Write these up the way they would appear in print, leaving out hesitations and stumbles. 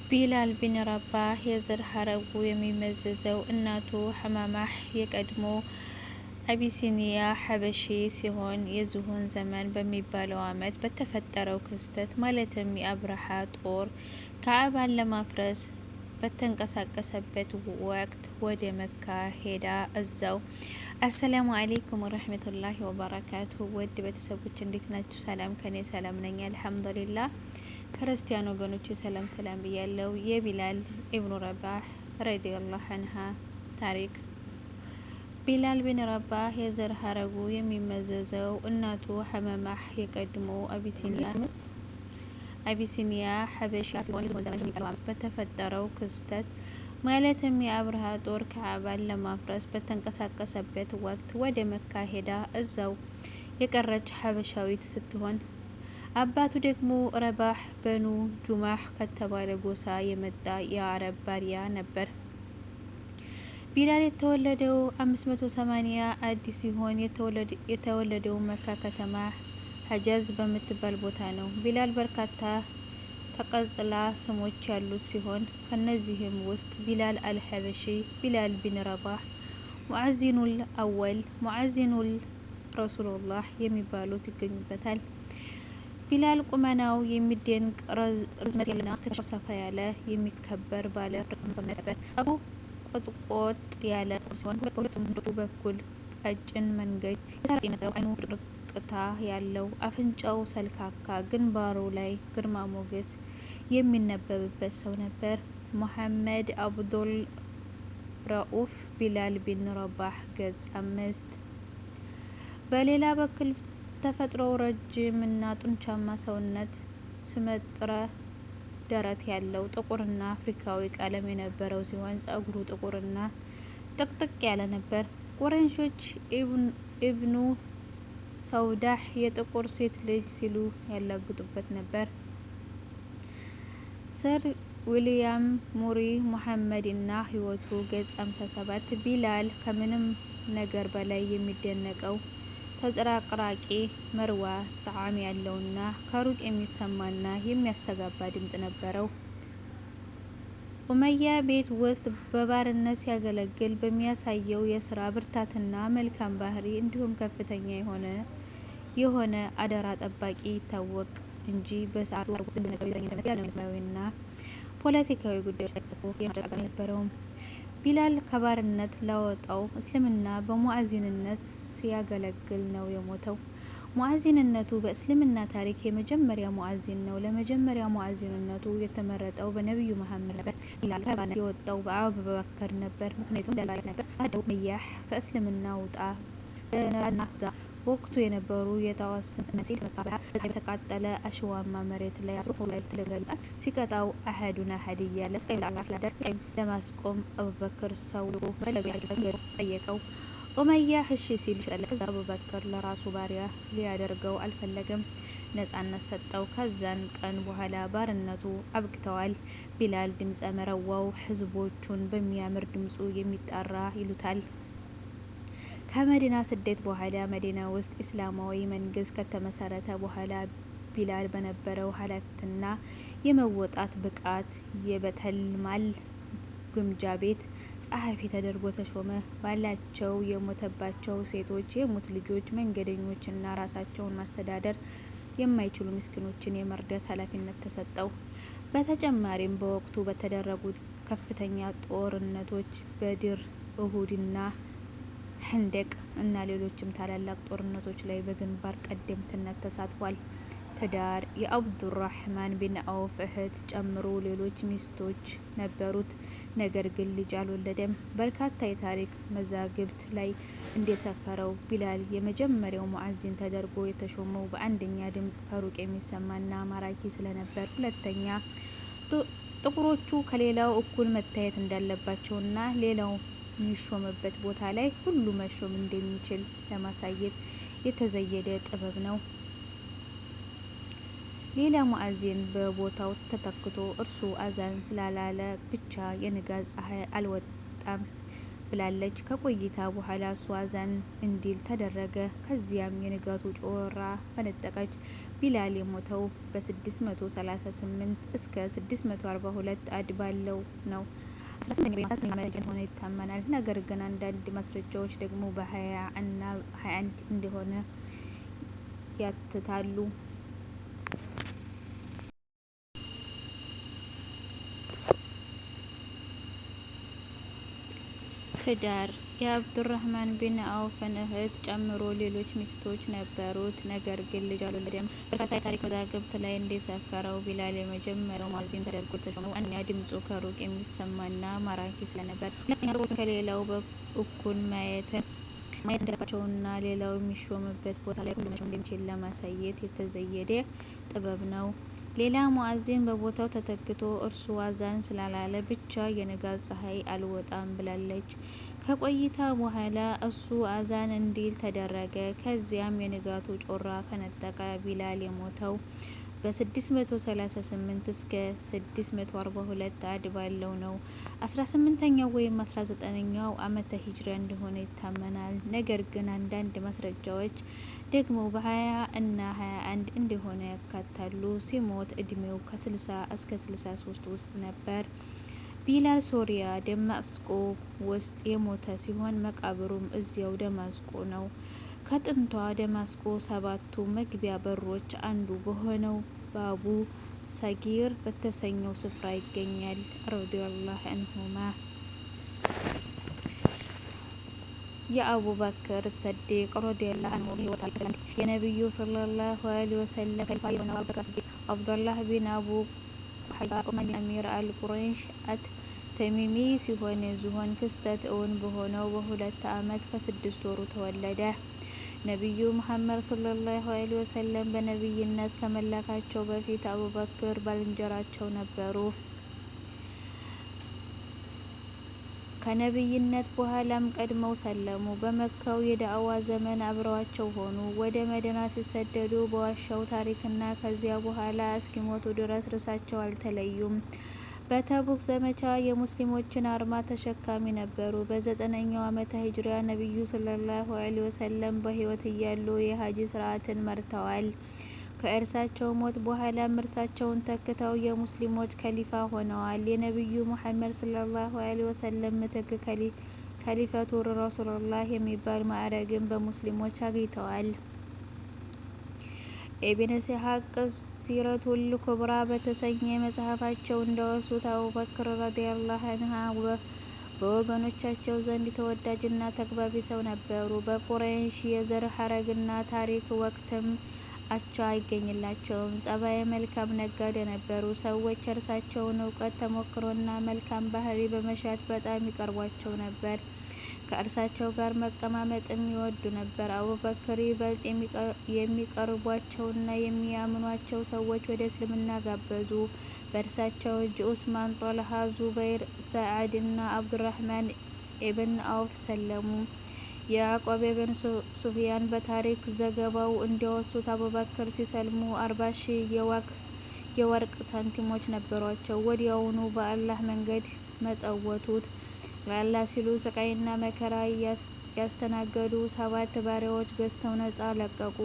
ቢላል ቢን ረባህ የዘር ሐረጉ የሚመዘዘው እናቱ ሐማማህ የቀድሞ አቢሲኒያ ሐበሺ ሲሆን የዝሆን ዘመን በሚባለው ዓመት በተፈጠረው ክስተት ማለትም የአብርሃ ጦር ካዕባን ለማፍረስ በተንቀሳቀሰበት ወቅት ወደ መካ ሄዳ እዛው። አሰላሙ አለይኩም ወረህመቱላሂ ወበረካቱሁ። ውድ ቤተሰቦች እንዴት ናችሁ? ሰላም ከኔ ሰላም ነኝ አልሐምዱሊላህ። ክርስቲያን ወገኖች ሰላም ሰላም ብያለው። የቢላል ኢብኑ ረባህ ረዲየላሁ ዐንሃ ታሪክ። ቢላል ቢን ረባህ የዘር ሐረጉ የሚመዘዘው እናቱ ሐማማህ የቀድሞ አቢሲኒያ ሐበሻ ሲሆን የዝሆን ዘመን በሚባለው ዓመት በተፈጠረው ክስተት ማለትም የአብርሃ ጦር ካዕባን ለማፍረስ በተንቀሳቀሰበት ወቅት ወደ መካ ሄዳ እዛው የቀረች ሐበሻዊት ስትሆን አባቱ ደግሞ ረባህ በኑ ጁማህ ከተባለ ጎሳ የመጣ የአረብ ባሪያ ነበር። ቢላል የተወለደው 580 አዲስ ሲሆን የተወለደው መካ ከተማ ሐጃዝ በምትባል ቦታ ነው። ቢላል በርካታ ተቀጽላ ስሞች ያሉት ሲሆን ከነዚህም ውስጥ ቢላል አልሐበሺ፣ ቢላል ቢን ረባህ፣ ሙዓዚኑል አወል፣ ሙዓዚኑል ረሱሉላህ የሚባሉት ይገኙበታል። ቢላል ቁመናው የሚደንቅ ርዝመት ያለውና ትከሻው ሰፋ ያለ የሚከበር ባለ ሰውነት ነበር። ጸጉሩ ቆጥቆጥ ያለ ጥቁር ሲሆን በሁለቱም ጉንጮቹ በኩል ቀጭን መንገድ የሰራ የነበረው፣ አይኑ ድርቅታ ያለው፣ አፍንጫው ሰልካካ፣ ግንባሩ ላይ ግርማ ሞገስ የሚነበብበት ሰው ነበር። ሙሐመድ አብዱል ረኡፍ ቢላል ቢን ረባህ ገጽ 5። በሌላ በኩል ተፈጥሮው ረጅም እና ጡንቻማ ሰውነት፣ ስመጥረ ደረት ያለው፣ ጥቁርና አፍሪካዊ ቀለም የነበረው ሲሆን ጸጉሩ ጥቁርና ጥቅጥቅ ያለ ነበር። ቁረይሾች ኢብኑ ሰውዳህ የጥቁር ሴት ልጅ ሲሉ ያላግጡበት ነበር። ሰር ዊሊያም ሙሪ ሙሐመድ እና ህይወቱ ገጽ 57 ቢላል ከምንም ነገር በላይ የሚደነቀው ተጽራቅራቂ መርዋ ጣዕም ያለውና ከሩቅ የሚሰማና የሚያስተጋባ ድምጽ ነበረው። ኡመያ ቤት ውስጥ በባርነት ሲያገለግል በሚያሳየው የስራ ብርታትና መልካም ባህሪ እንዲሁም ከፍተኛ የሆነ አደራ ጠባቂ ይታወቅ እንጂ በሰዓቱ አርጎ እንደነበር የዘረኝነት ያለመድማዊና ፖለቲካዊ ጉዳዮች ላይ ተሳትፎ የማድረግ አቅም አልነበረውም። ቢላል ከባርነት ላወጣው እስልምና በሙአዚንነት ሲያገለግል ነው የሞተው። ሙአዚንነቱ በእስልምና ታሪክ የመጀመሪያ ሙአዚን ነው። ለመጀመሪያ ሙአዚንነቱ የተመረጠው በነብዩ መሐመድ ነበር። ቢላል ከባርነት የወጣው በአቡበከር ነበር። ምክንያቱም ለባሪያ ነበር። አደው መያህ ከእስልምና ውጣ በነራና ዛ በወቅቱ የነበሩ የጣዋስ መሲል መቃበራ በፀሐይ በተቃጠለ አሸዋማ መሬት ላይ አስሮ ላይ ተለጋይጣል ሲቀጣው አሐዱና ሀዲያ ለስቀይ ለአላህ ስላደር ለማስቆም አቡበከር ሰው ልቆ በለገ ያገዘ ጠየቀው። ኡመያ እሺ ሲል ሸለከ። አቡበከር ለራሱ ባሪያ ሊያደርገው አልፈለገም። ነጻነት ሰጠው። ከዛን ቀን በኋላ ባርነቱ አብቅተዋል። ቢላል ድምጸ መረዋው ህዝቦቹን በሚያምር ድምጹ የሚጣራ ይሉታል። ከመዲና ስደት በኋላ መዲና ውስጥ እስላማዊ መንግስት ከተመሰረተ በኋላ ቢላል በነበረው ኃላፊነትና የመወጣት ብቃት የበተል ማል ግምጃ ቤት ጸሐፊ ተደርጎ ተሾመ። ባላቸው የሞተባቸው ሴቶች፣ የሙት ልጆች፣ መንገደኞች እና ራሳቸውን ማስተዳደር የማይችሉ ምስኪኖችን የመርዳት ኃላፊነት ተሰጠው። በተጨማሪም በወቅቱ በተደረጉት ከፍተኛ ጦርነቶች በድር፣ ኡሁድና ህንደቅ እና ሌሎችም ታላላቅ ጦርነቶች ላይ በግንባር ቀደምትነት ተሳትፏል። ትዳር የአብዱራህማን ቢን አውፍ እህት ጨምሮ ሌሎች ሚስቶች ነበሩት። ነገር ግን ልጅ አልወለደም። በርካታ የታሪክ መዛግብት ላይ እንደሰፈረው ቢላል የመጀመሪያው ሙአዚን ተደርጎ የተሾመው በአንደኛ ድምጽ ከሩቅ የሚሰማና ማራኪ ስለነበር፣ ሁለተኛ ጥቁሮቹ ከሌላው እኩል መታየት እንዳለባቸውና ሌላው የሚሾምበት ቦታ ላይ ሁሉ መሾም እንደሚችል ለማሳየት የተዘየደ ጥበብ ነው። ሌላ ሙአዚን በቦታው ተተክቶ እርሱ አዛን ስላላለ ብቻ የንጋት ፀሐይ አልወጣም። ብላለች። ከቆይታ በኋላ እሱ አዛን እንዲል ተደረገ። ከዚያም የንጋቱ ጮራ ፈነጠቀች። ቢላል የሞተው በ638 እስከ 642 አድ ባለው ነው። 18ኛው ዓመተ ሂጅራ እንደሆነ ይታመናል። ነገር ግን አንዳንድ ማስረጃዎች ደግሞ በ20 እና 21 እንደሆነ ያትታሉ። ትዳር የአብዱራህማን ቢን አውፍን እህት ጨምሮ ሌሎች ሚስቶች ነበሩት፣ ነገር ግን ልጅ አልወለደም። በርካታ የታሪክ መዛግብት ላይ እንደሰፈረው ቢላል የመጀመሪያው ሙአዚን ተደርጎ ተሾመው። አንደኛ ድምፁ ከሩቅ የሚሰማና ማራኪ ስለነበር፣ ሁለተኛ ጥቁሮች ከሌላው እኩል ማየት እንዳለባቸውና ሌላው የሚሾምበት ቦታ ላይ ሁሉ መሾም እንደሚችል ለማሳየት የተዘየደ ጥበብ ነው። ሌላ ሙአዚን በቦታው ተተክቶ እርሱ አዛን ስላላለ ብቻ የንጋት ፀሐይ አልወጣም ብላለች። ከቆይታ በኋላ እሱ አዛን እንዲል ተደረገ። ከዚያም የንጋቱ ጮራ ፈነጠቀ። ቢላል የሞተው በ638 እስከ 642 አድ ባለው ነው። 18ኛው ወይም 19ኛው ዓመተ ሂጅራ እንደሆነ ይታመናል። ነገር ግን አንዳንድ ማስረጃዎች ደግሞ በ20 እና 21 እንደሆነ ያካትታሉ። ሲሞት እድሜው ከ60 እስከ 63 ውስጥ ነበር። ቢላል ሶሪያ ደማስቆ ውስጥ የሞተ ሲሆን መቃብሩም እዚያው ደማስቆ ነው። ከጥንቷ ደማስቆ 7ቱ መግቢያ በሮች አንዱ በሆነው ባቡ ሰጊር በተሰኘው ስፍራ ይገኛል። ረዲየላሁ ዐንሁማ። የአቡበክር ሰዲቅ ረዲየላሁ ዐንሁ ህይወት አልተከተለም። የነብዩ ሰለላሁ ዐለይሂ ወሰለም ከሊፋ የሆነው አቡበክር ሰዲቅ አብዱላህ ቢን አቡ ቁሐይፋ ኡመዊ አሚር አል-ቁረይሽ አት-ተሚሚ ሲሆን የዚሁን ክስተት እውን በሆነው በ2 ዓመት ከ6 ወሩ ተወለደ። ነቢዩ ሙሐመድ ሰለላሁ ዐለይሂ ወሰለም በነቢይነት ከመላካቸው በፊት አቡበክር ባልንጀራቸው ነበሩ። ከነቢይነት በኋላም ቀድመው ሰለሙ። በመካው የዳዕዋ ዘመን አብረዋቸው ሆኑ። ወደ መዲና ሲሰደዱ በዋሻው ታሪክና ከዚያ በኋላ እስኪሞቱ ድረስ እርሳቸው አልተለዩም። በተቡክ ዘመቻ የሙስሊሞችን አርማ ተሸካሚ ነበሩ። በ9ኛው ዓመተ ሂጅራ ነቢዩ ሰለላሁ ዐለይሂ ወሰለም በህይወት እያሉ የሀጂ ስርዓትን መርተዋል። ከእርሳቸው ሞት በኋላም እርሳቸውን ተክተው የሙስሊሞች ከሊፋ ሆነዋል። የነቢዩ ሙሐመድ ሰለላሁ ዐለይሂ ወሰለም ምትክ ከሊፈቱር ረሱሉላህ የሚባል ማዕረግን በሙስሊሞች አግኝተዋል። ኢብን ኢስሐቅ ሲረቱል ኩብራ በተሰኘ መጽሐፋቸው እንዳወሱት አቡበክር ረዲየላሁ ዐንሁ በወገኖቻቸው ዘንድ ተወዳጅና ተግባቢ ሰው ነበሩ። በቁረይሽ የዘር ሐረግና ታሪክ ወቅትም አቻ አይገኝላቸውም። ጸባየ መልካም ነጋዴ ነበሩ። ሰዎች እርሳቸውን እውቀት፣ ተሞክሮና መልካም ባህሪ በመሻት በጣም ይቀርቧቸው ነበር። ከእርሳቸው ጋር መቀማመጥም ይወዱ ነበር። አቡበክር ይበልጥ የሚቀርቧቸውና የሚያምኗቸው ሰዎች ወደ እስልምና ጋበዙ። በእርሳቸው እጅ ዑስማን፣ ጦልሃ፣ ዙበይር፣ ሰዓድ እና አብዱራህማን ኢብን አውፍ ሰለሙ። ያዕቆብ ኢብን ሱፊያን በታሪክ ዘገባው እንዳወሱት አቡበክር ሲሰልሙ 40,000 የወርቅ ሳንቲሞች ነበሯቸው። ወዲያውኑ በአላህ መንገድ መጸወቱት። ለአላህ ሲሉ ስቃይና መከራ ያስተናገዱ 7 ባሪያዎች ገዝተው ነጻ ለቀቁ።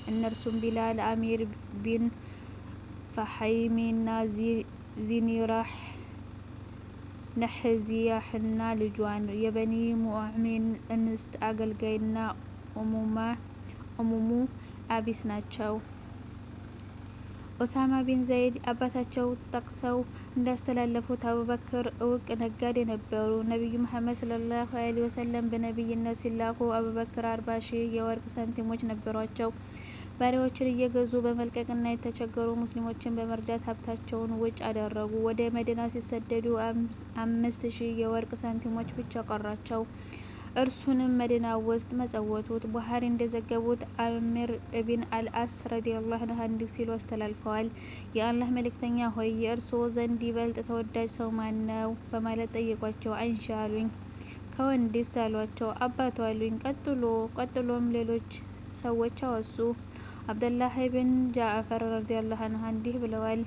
እነርሱም ቢላል፣ አሚር ቢን ፋሐይሚ እና ዚኒራህ ነሕዚያህና ልጇን የበኒ ሙዕሚን እንስት አገልጋይና ኡሙሙ አቢስ ናቸው። ኡሳማ ቢን ዘይድ አባታቸው ጠቅሰው እንዳስተላለፉት አቡበክር እውቅ ነጋዴ ነበሩ። ነቢዩ ሙሐመድ ሰለላሁ ዐለይሂ ወሰለም በነቢይነት ሲላኩ አቡበክር 40,000 የወርቅ ሳንቲሞች ነበሯቸው። ባሪያዎችን እየገዙ በመልቀቅና የተቸገሩ ሙስሊሞችን በመርዳት ሀብታቸውን ውጭ አደረጉ። ወደ መዲና ሲሰደዱ 5,000 የወርቅ ሳንቲሞች ብቻ ቀሯቸው። እርሱንም መዲና ውስጥ መጸወቱት። ቡኻሪ እንደዘገቡት አሚር ኢብን አልአስ ረዲየላሁ ዐንሁ እንዲህ ሲሉ አስተላልፈዋል። የአላህ መልእክተኛ ሆይ የእርስዎ ዘንድ ይበልጥ ተወዳጅ ሰው ማን ነው? በማለት ጠየቋቸው። አይሻ አሉኝ። ከወንድስ አሏቸው። አባቱ አሉኝ። ቀጥሎም ሌሎች ሰዎች አወሱ። አብደላህ ኢብን ጃዕፈር ረዲየላሁ ዐንሁ እንዲህ ብለዋል።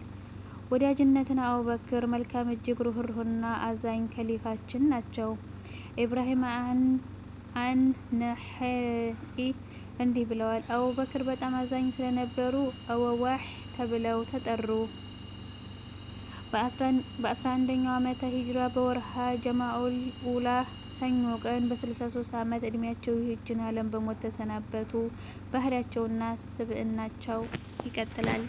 ወዳጅነትና አቡበክር መልካም እጅግ ሩህሩህና አዛኝ ከሊፋችን ናቸው። ኢብራሂም አን-ነኸዒ እንዲህ ብለዋል። አቡበክር በጣም አዛኝ ስለነበሩ አወዋህ ተብለው ተጠሩ። በ11ኛው ዓመተ ሂጅራ በወርሃ ጀማዑል ኡላ ሰኞ ቀን በ63 ዓመት ዕድሜያቸው ይህችን ዓለም በሞት ተሰናበቱ። ባህሪያቸውና ስብዕናቸው ይቀጥላል።